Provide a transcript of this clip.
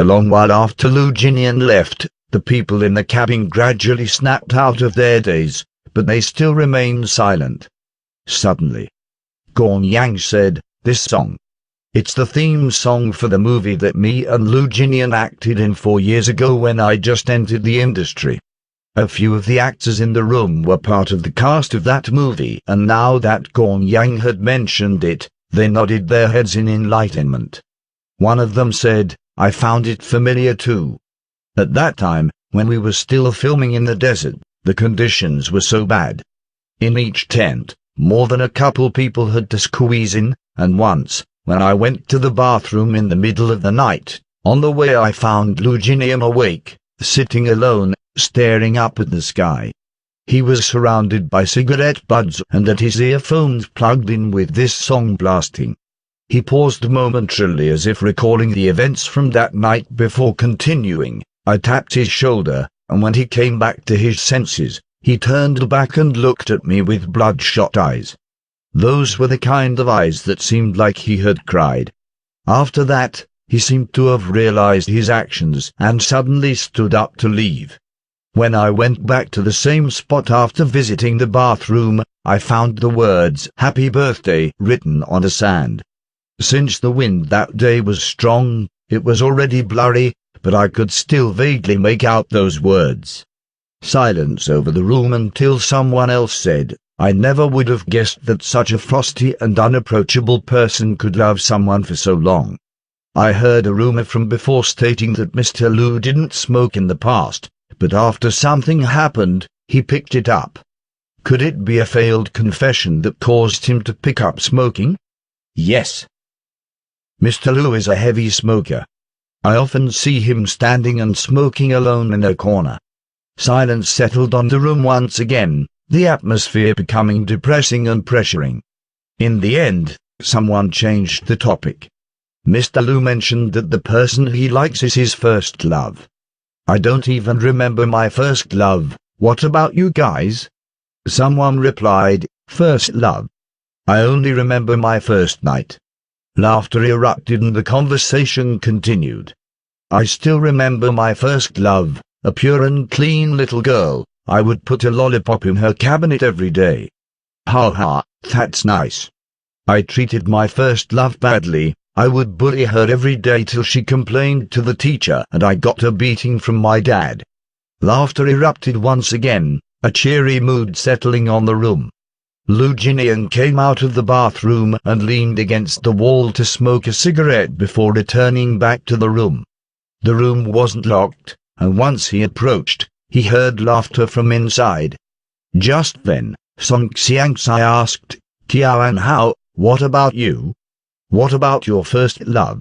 A long while after Lu Jinian left, the people in the cabin gradually snapped out of their daze, but they still remained silent. Suddenly, Gong Yang said, "This song. It's the theme song for the movie that me and Lu Jinian acted in 4 years ago when I just entered the industry." A few of the actors in the room were part of the cast of that movie, and now that Gong Yang had mentioned it, they nodded their heads in enlightenment. One of them said, "I found it familiar too. At that time, when we were still filming in the desert, the conditions were so bad. In each tent, more than a couple people had to squeeze in, and once, when I went to the bathroom in the middle of the night, on the way I found Lu Jinian awake, sitting alone, staring up at the sky. He was surrounded by cigarette butts and had his earphones plugged in with this song blasting." He paused momentarily as if recalling the events from that night before continuing. I tapped his shoulder, and when he came back to his senses, he turned back and looked at me with bloodshot eyes. Those were the kind of eyes that seemed like he had cried. After that, he seemed to have realized his actions and suddenly stood up to leave. When I went back to the same spot after visiting the bathroom, I found the words "Happy Birthday" written on the sand. Since the wind that day was strong, it was already blurry, but I could still vaguely make out those words. Silence over the room until someone else said, "I never would have guessed that such a frosty and unapproachable person could love someone for so long." I heard a rumor from before stating that Mr. Lu didn't smoke in the past, but after something happened, he picked it up. Could it be a failed confession that caused him to pick up smoking? Yes. Mr. Lu is a heavy smoker. I often see him standing and smoking alone in a corner. Silence settled on the room once again, the atmosphere becoming depressing and pressuring. In the end, someone changed the topic. Mr. Lu mentioned that the person he likes is his first love. "I don't even remember my first love. What about you guys?" Someone replied, "First love. I only remember my first night." Laughter erupted and the conversation continued. "I still remember my first love, a pure and clean little girl. I would put a lollipop in her cabinet every day." "Ha ha, that's nice." "I treated my first love badly. I would bully her every day till she complained to the teacher and I got a beating from my dad." Laughter erupted once again, a cheery mood settling on the room. Lu Jinian came out of the bathroom and leaned against the wall to smoke a cigarette before returning back to the room. The room wasn't locked, and once he approached, he heard laughter from inside. Just then, Song Xiangxai asked, "Qiao Anhao, what about you? What about your first love?"